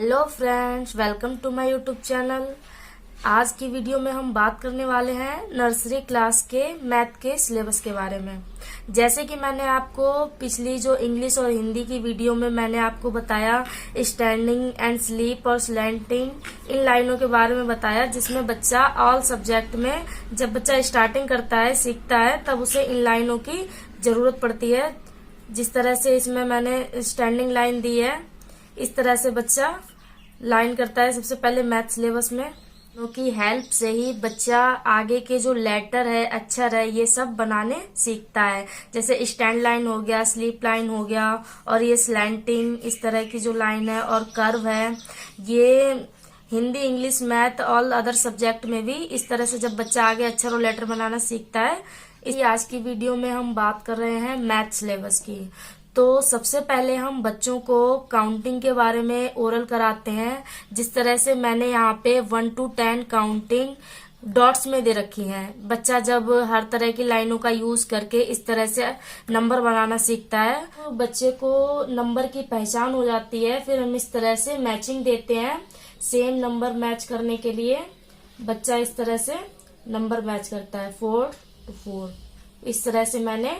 Hello friends, welcome to my YouTube channel. आज की video में हम बात करने वाले हैं नर्सरी क्लास के मैथ के सिलेबस के बारे में। जैसे कि मैंने आपको पिछली जो इंग्लिश और हिंदी की वीडियो में मैंने आपको बताया स्टैंडिंग एंड स्लीप और स्लैंटिंग इन लाइनों के बारे में बताया, जिसमें बच्चा ऑल सब्जेक्ट में जब बच्चा स्टार्टिंग करता है, सीखता है, तब उसे इन लाइनों की जरूरत पड़ती है। जिस तरह से इसमें मैंने स्टैंडिंग लाइन दी है, इस तरह से बच्चा लाइन करता है सबसे पहले मैथ सिलेबस में। क्योंकि हेल्प से ही बच्चा आगे के जो लेटर है, अक्षर है, ये सब बनाने सीखता है। जैसे स्टैंड लाइन हो गया, स्लीप लाइन हो गया, और ये स्लैंटिंग इस तरह की जो लाइन है, और कर्व है। ये Hindi, English, math, all other subject में भी इस तरह से जब बच्चा आगे अक्षर और लेटर बनाना सीखता है। इसी आज की वीडियो में हम बात कर रहे हैं मैथ सिलेबस की। तो सबसे पहले हम बच्चों को काउंटिंग के बारे में ओरल कराते हैं। जिस तरह से मैंने यहाँ पे 1 to 10 काउंटिंग डॉट्स में दे रखी है। बच्चा जब हर तरह की लाइनों का यूज करके इस तरह से नंबर बनाना सीखता है, तो बच्चे को नंबर की पहचान हो जाती है। फिर हम इस तरह से मैचिंग देते हैं। सेम नंबर मैच करने के लिए बच्चा इस तरह से नंबर मैच करता है, 4 to 4। इस तरह से मैंने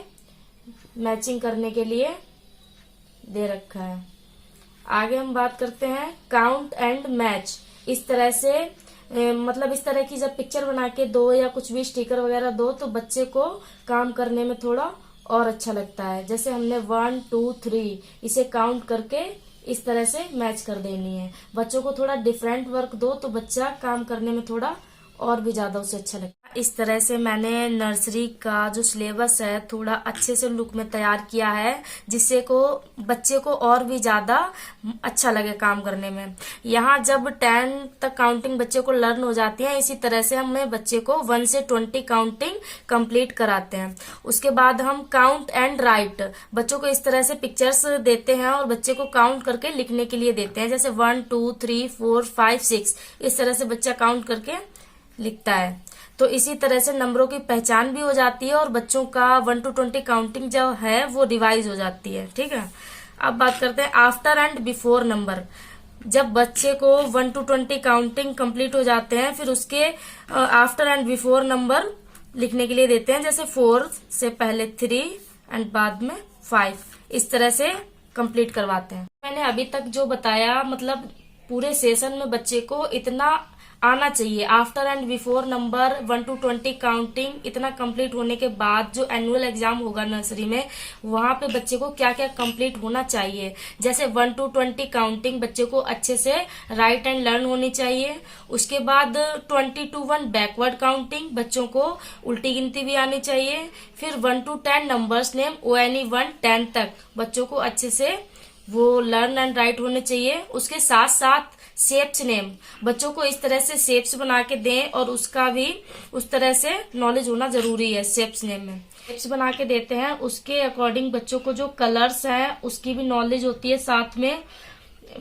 मैचिंग करने के लिए दे रखा है। आगे हम बात करते हैं काउंट एंड मैच। इस तरह से मतलब इस तरह की जब पिक्चर बना के दो या कुछ भी स्टिकर वगैरह दो, तो बच्चे को काम करने में थोड़ा और अच्छा लगता है। जैसे हमने 1 2 3 इसे काउंट करके इस तरह से मैच कर देनी है। बच्चों को थोड़ा डिफरेंट वर्क दो तो बच्चा काम करने में थोड़ा और भी ज्यादा उसे अच्छा लगता है। इस तरह से मैंने नर्सरी का जो सिलेबस है थोड़ा अच्छे से लुक में तैयार किया है, जिससे को बच्चे को और भी ज्यादा अच्छा लगे काम करने में। यहाँ जब 10 तक काउंटिंग बच्चे को लर्न हो जाती है, इसी तरह से हमें बच्चे को 1 से 20 काउंटिंग कंप्लीट कराते हैं। उसके बाद हम काउंट एंड राइट बच्चों को इस तरह से पिक्चर्स देते हैं और बच्चे को काउंट करके लिखने के लिए देते हैं। जैसे 1 2 3 4 5 6 इस तरह से बच्चा काउंट करके लिखता है। तो इसी तरह से नंबरों की पहचान भी हो जाती है और बच्चों का 1 to 20 काउंटिंग जो है वो रिवाइज हो जाती है। ठीक है, अब बात करते हैं आफ्टर एंड बिफोर नंबर। जब बच्चे को 1 to 20 काउंटिंग कंप्लीट हो जाते हैं, फिर उसके आफ्टर एंड बिफोर नंबर लिखने के लिए देते हैं। जैसे 4 से पहले 3 एंड बाद में 5, इस तरह से कंप्लीट करवाते हैं। मैंने अभी तक जो बताया, मतलब पूरे सेशन में बच्चे को इतना आना चाहिए। After and before number, 1 to 20 counting, इतना कंप्लीट होने के बाद जो एनुअल एग्जाम होगा नर्सरी में, वहां पे बच्चे को क्या क्या कंप्लीट होना चाहिए। जैसे 1 to 20 काउंटिंग बच्चे को अच्छे से राइट एंड लर्न होनी चाहिए। उसके बाद 20 to 1 बैकवर्ड काउंटिंग, बच्चों को उल्टी गिनती भी आनी चाहिए। फिर 1 to 10 नंबर्स नेम, ONE 1 10 तक बच्चों को अच्छे से वो लर्न एंड राइट होने चाहिए। उसके साथ साथ शेप्स नेम, बच्चों को इस तरह से शेप्स बना के दें और उसका भी उस तरह से नॉलेज होना जरूरी है। शेप्स नेम में शेप्स बना के देते हैं, उसके अकॉर्डिंग बच्चों को जो कलर्स हैं उसकी भी नॉलेज होती है साथ में।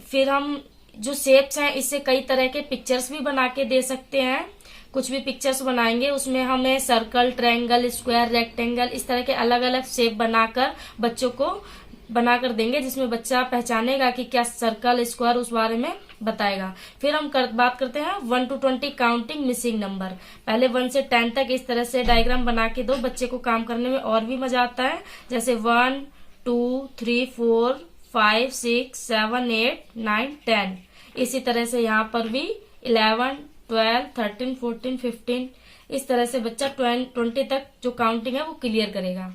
फिर हम जो शेप्स हैं, इससे कई तरह के पिक्चर्स भी बना के दे सकते हैं। कुछ भी पिक्चर्स बनाएंगे उसमें हमें सर्कल, ट्रायंगल, स्क्वायर, रेक्टेंगल, इस तरह के अलग अलग शेप बनाकर बच्चों को बनाकर देंगे, जिसमें बच्चा पहचानेगा कि क्या सर्कल, स्क्वायर, उस बारे में बताएगा। फिर हम बात करते हैं 1 to 20 काउंटिंग मिसिंग नंबर। पहले 1 से 10 तक इस तरह से डायग्राम बना के दो, बच्चे को काम करने में और भी मजा आता है। जैसे 1 2 3 4 5 6 7 8 9 10, इसी तरह से यहाँ पर भी 11 12 13 14 15, इस तरह से बच्चा 20 तक जो काउंटिंग है वो क्लियर करेगा।